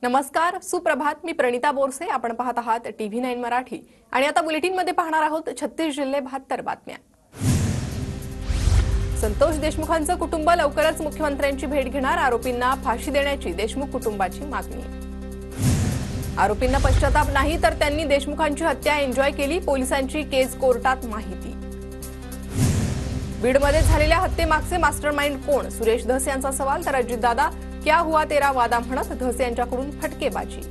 नमस्कार, सुप्रभात. मी प्रणिता बोरसे. आपण पाहत आहात TV9 मराठी आणि आता बुलेटिन मध्ये पाहणार आहोत 36 जिल्हे 72 बातम्या. संतोष देशमुखांचं कुटुंब लवकरच मुख्यमंत्र्यांची भेट घेणार. आरोपींना फाशी देण्याची देशमुख कुटुंबाची मागणी. आरोपींना पश्चाताप नाही तर त्यांनी देशमुखांची हत्या एन्जॉय केली. पोलिसांची केस कोर्टात माहिती. बीडमध्ये झालेल्या हत्येमागचे मास्टरमाइंड कोण? सुरेश धस यांचा सवाल. तर अजितदादा क्या हुआ तेरा वादा म्हणत धस यांच्याकडून फटकेबाजी.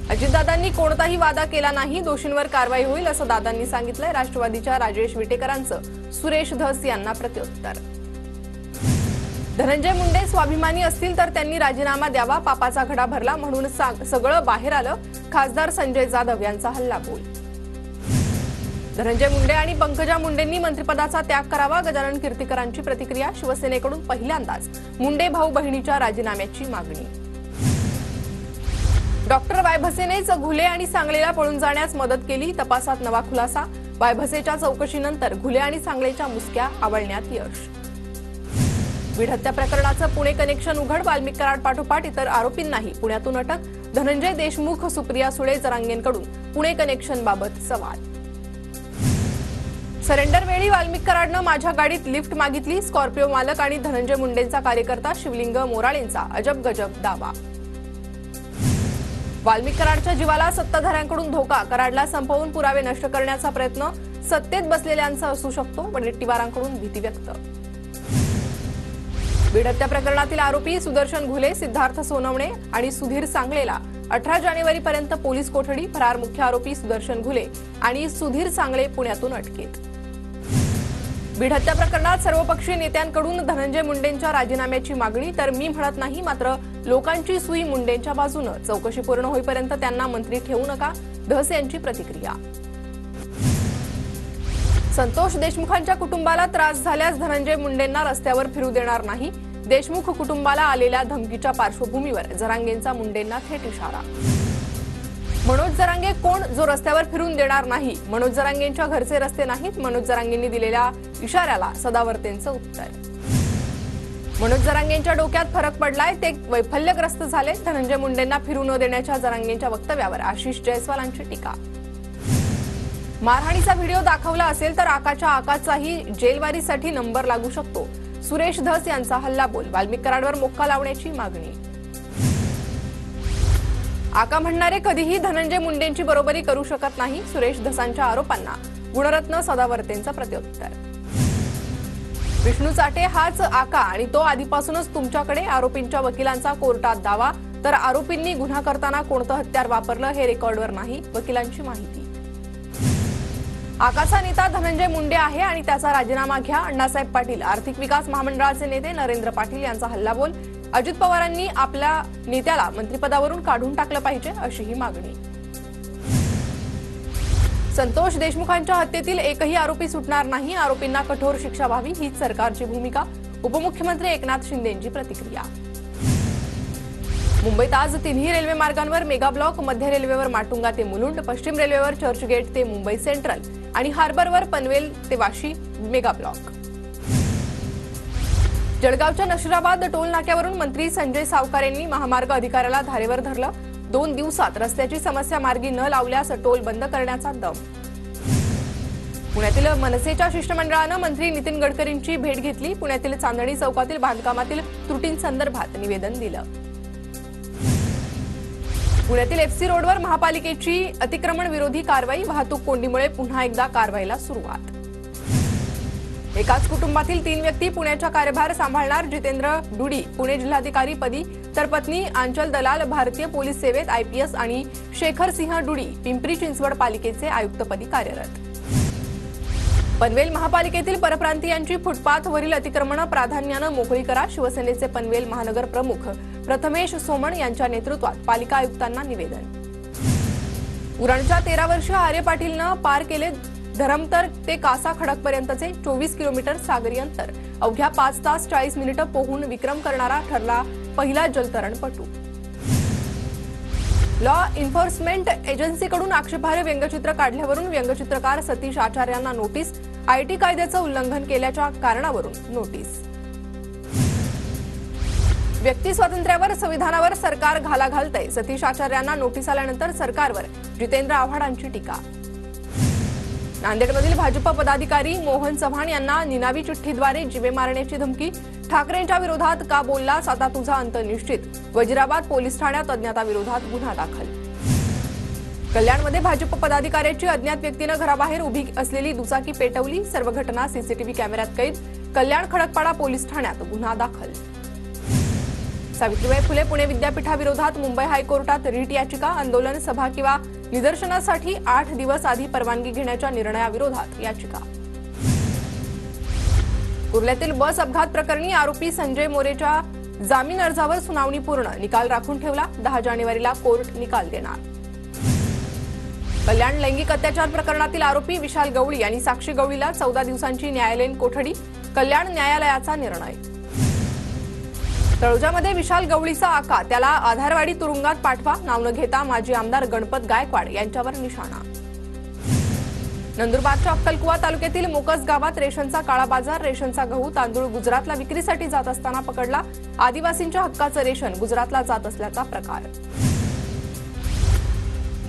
अजितदादांनी कोणताही वादा केला नाही, दोषींवर कारवाई होईल असं दादांनी सांगितलंय. राष्ट्रवादीच्या राजेश विटेकरांचं सुरेश धस यांना प्रत्युत्तर. धनंजय मुंडे स्वाभिमानी असतील तर त्यांनी राजीनामा द्यावा. पापाचा घडा भरला म्हणून सगळं बाहेर आलं. खासदार संजय जाधव यांचा हल्लाबोल. धनंजय मुंडे आणि पंकजा मुंडेंनी मंत्रिपदाचा त्याग करावा. गजानन कीर्तीकरांची प्रतिक्रिया. शिवसेनेकडून पहिल्यांदाच मुंडे भाऊ बहिणीच्या राजीनाम्याची मागणी. डॉक्टर वायभसेनेच घुले आणि सांगलेला पळून जाण्यास मदत केली. तपासात नवा खुलासा. वायभसेच्या चौकशीनंतर घुले आणि सांगलेच्या मुसक्या आवळण्यात यश. बीड हत्या प्रकरणाचं पुणे कनेक्शन उघड. वाल्मिक कराड पाठोपाठ इतर आरोपींनाही पुण्यातून अटक. धनंजय देशमुख, सुप्रिया सुळे जरांगेंकडून पुणे कनेक्शनबाबत सवाल. सरेंडर वेळी वाल्मिक कराडनं माझ्या गाडीत लिफ्ट मागितली. स्कॉर्पिओ मालक आणि धनंजय मुंडेंचा कार्यकर्ता शिवलिंग मोराळेंचा अजब गजब दावा. वाल्मिक कराडच्या जीवाला सत्ताधाऱ्यांकडून धोका. कराडला संपवून पुरावे नष्ट करण्याचा प्रयत्न सत्तेत बसलेल्यांचा असू शकतो. वडेट्टीवारांकडून भीती व्यक्त. बीड हत्या प्रकरणातील आरोपी सुदर्शन घुले, सिद्धार्थ सोनवणे आणि सुधीर सांगलेला 18 जानेवारीपर्यंत पोलीस कोठडी. फरार मुख्य आरोपी सुदर्शन घुले आणि सुधीर सांगले पुण्यातून अटकेत. बीड हत्या प्रकरणात सर्वपक्षीय नेत्यांकडून धनंजय मुंडेंच्या राजीनाम्याची मागणी. तर मी म्हणत नाही, मात्र लोकांची सुई मुंडेंच्या बाजूनं. चौकशी पूर्ण होईपर्यंत त्यांना मंत्री ठेवू नका. धस यांची प्रतिक्रिया. संतोष देशमुखांच्या कुटुंबाला त्रास झाल्यास धनंजय मुंडेंना रस्त्यावर फिरू देणार नाही. देशमुख कुटुंबाला आलेल्या धमकीच्या पार्श्वभूमीवर जरांगेंचा मुंडेंना थेट इशारा. मनोज जरांगे कोण जो रस्त्यावर फिरून देणार नाही? मनोज जरांगेंच्या घरचे रस्ते नाहीत. मनोज जरांगेंनी दिलेल्या इशाऱ्याला सदावर्तेंचं उत्तर. मनोज जरांगेंच्या डोक्यात फरक पडलाय, ते वैफल्यग्रस्त झाले. धनंजय मुंडेंना फिरू न देण्याच्या जरांगेंच्या वक्तव्यावर आशिष जयस्वालांची टीका. मारहाणीचा व्हिडिओ दाखवला असेल तर आकाचाही जेलवारीसाठी नंबर लागू शकतो. सुरेश धस यांचा हल्लाबोल. वाल्मिक कराडवर मोक्का लावण्याची मागणी. आका म्हणणारे कधीही धनंजय मुंडेंची बरोबरी करू शकत नाही. सुरेश धसांच्या आरोपांना गुणरत्न सदावर्तेंचं प्रत्युत्तर. विष्णू चाटे हाच आका आणि तो आधीपासूनच तुमच्याकडे. आरोपींच्या वकिलांचा कोर्टात दावा. तर आरोपींनी गुन्हा करताना कोणतं हत्यार वापरलं हे रेकॉर्डवर नाही. वकिलांची माहिती. आकाचा नेता धनंजय मुंडे आहे आणि त्याचा राजीनामा घ्या. अण्णासाहेब पाटील. आर्थिक विकास महामंडळाचे नेते नरेंद्र पाटील यांचा हल्लाबोल. अजित पवारांनी आपल्या नेत्याला मंत्रिपदावरून काढून टाकलं पाहिजे अशीही मागणी. संतोष देशमुखांच्या हत्येतील एकही आरोपी सुटणार नाही. आरोपींना कठोर शिक्षा व्हावी हीच सरकारची भूमिका. उपमुख्यमंत्री एकनाथ शिंदेंची प्रतिक्रिया. मुंबईत आज तिन्ही रेल्वे मार्गांवर मेगा ब्लॉक. मध्य रेल्वेवर माटुंगा ते मुलुंड, पश्चिम रेल्वेवर चर्चगेट ते मुंबई सेंट्रल आणि हार्बरवर पनवेल ते वाशी मेगा ब्लॉक. जळगावच्या नशिराबाद टोल नाक्यावरून मंत्री संजय सावकार यांनी महामार्ग अधिकाऱ्याला धारेवर धरलं. 2 दिवसात रस्त्याची समस्या मार्गी न लावल्यास टोल बंद करण्याचा दम. पुण्यातील मनसेच्या शिष्टमंडळानं मंत्री नितीन गडकरींची भेट घेतली. पुण्यातील चांदणी चौकातील बांधकामातील त्रुटींसंदर्भात निवेदन दिलं. पुण्यातील FC रोडवर महापालिकेची अतिक्रमण विरोधी कारवाई. वाहतूक कोंडीमुळे पुन्हा एकदा कारवाईला सुरुवात. एकाच कुटुंबातील 3 व्यक्ती पुण्याचा कार्यभार सांभाळणार. जितेंद्र डुडी पुणे जिल्हाधिकारी पदी तर पत्नी आंचल दलाल भारतीय पोलीस सेवेत IPS आणि शेखर सिंह डुडी पिंपरी चिंचवड पालिकेचे आयुक्तपदी कार्यरत. पनवेल महापालिकेतील परप्रांतीयांची फुटपाथवरील अतिक्रमणं प्राधान्यानं मोकळी करा. शिवसेनेचे पनवेल महानगर प्रमुख प्रथमेश सोमण यांच्या नेतृत्वात पालिका आयुक्तांना निवेदन. उरणच्या 13 वर्षीय आर्य पाटीलनं पार केले धरमतर ते कासा खडकपर्यंतचे 24 किलोमीटर सागरी अंतर. अवघ्या 5 तास 40 मिनिटं पोहून विक्रम करणारा ठरला पहिला जलतरणपटू. लॉ एन्फोर्समेंट एजन्सीकडून आक्षेपार्ह व्यंगचित्र काढल्यावरून व्यंगचित्रकार सतीश आचार्यांना नोटीस. IT कायद्याचं उल्लंघन केल्याच्या कारणावरून नोटीस. व्यक्ती स्वातंत्र्यावर संविधानावर सरकार घाला घालतंय. सतीश आचार्यांना नोटीस आल्यानंतर सरकारवर जितेंद्र आव्हाडांची टीका. नांदेडमधील भाजप पदाधिकारी मोहन चव्हाण यांना निनावी चिठ्ठीद्वारे जीवे मारण्याची धमकी. ठाकरेंच्या विरोधात का बोललास, आता तुझा अंत निश्चित. वजिराबाद पोलीस ठाण्यात अज्ञाताविरोधात गुन्हा दाखल. कल्याणमध्ये भाजप पदाधिकाऱ्याची अज्ञात व्यक्तीनं घराबाहेर उभी असलेली दुचाकी पेटवली. सर्व घटना सीसीटीव्ही कॅमेऱ्यात कैद. कल्याण खडकपाडा पोलीस ठाण्यात गुन्हा दाखल. सावित्रीबाई फुले पुणे विद्यापीठाविरोधात मुंबई हायकोर्टात रीट याचिका. आंदोलन, सभा किंवा निदर्शनासाठी 8 दिवस आधी परवानगी घेण्याच्या निर्णयाविरोधात याचिका. कुर्ल्यातील बस अपघात प्रकरणी आरोपी संजय मोरेच्या जामीन अर्जावर सुनावणी पूर्ण. निकाल राखून ठेवला. 10 जानेवारीला कोर्ट निकाल देणार. कल्याण लैंगिक अत्याचार प्रकरणातील आरोपी विशाल गवळी आणि साक्षी गवळीला 14 दिवसांची न्यायालयीन कोठडी. कल्याण न्यायालयाचा निर्णय. तळोजामध्ये विशाल गवळीचा आका, त्याला आधारवाडी तुरुंगात पाठवा. नाव न घेता माजी आमदार गणपत गायकवाड यांच्यावर निशाणा. नंदुरबारच्या अक्कलकुवा तालुक्यातील मोकस गावात रेशनचा काळा बाजार. रेशनचा गहू, तांदूळ गुजरातला विक्रीसाठी जात असताना पकडला. आदिवासींच्या हक्काचं रेशन गुजरातला जात असल्याचा प्रकार.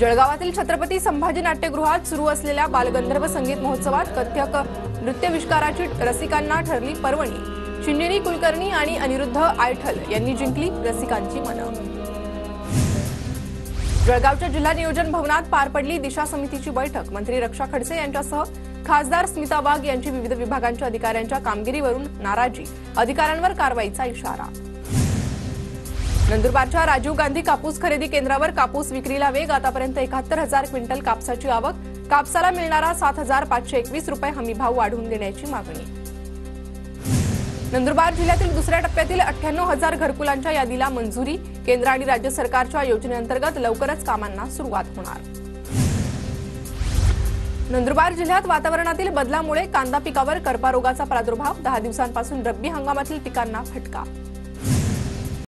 जळगावातील छत्रपती संभाजी नाट्यगृहात सुरू असलेल्या बालगंधर्व संगीत महोत्सवात कथ्थक नृत्यविष्काराची रसिकांना ठरली पर्वणी. शिंदिनी कुलकर्णी आणि अनिरुद्ध आयठल यांनी जिंकली रसिकांची मनं. जळगावच्या जिल्हा नियोजन भवनात पार पडली दिशा समितीची बैठक. मंत्री रक्षा खडसे यांच्यासह खासदार स्मिता वाघ यांची विविध विभागांच्या अधिकाऱ्यांच्या कामगिरीवरून नाराजी. अधिकाऱ्यांवर कारवाईचा इशारा. नंदुरबारच्या राजीव गांधी कापूस खरेदी केंद्रावर कापूस विक्रीला वेग. आतापर्यंत 71,000 क्विंटल कापसाची आवक. कापसाला मिळणारा 7,521 रुपये हमीभाव वाढवून देण्याची मागणी. नंदुरबार जिल्ह्यातील दुसऱ्या टप्प्यातील 98,000 घरकुलांच्या यादीला मंजुरी. केंद्र आणि राज्य सरकारच्या योजनेअंतर्गत लवकरच कामांना सुरुवात होणार. नंदुरबार जिल्ह्यात वातावरणातील बदलामुळे कांदा पिकावर करपा रोगाचा प्रादुर्भाव. 10 दिवसांपासून रब्बी हंगामातील पिकांना फटका.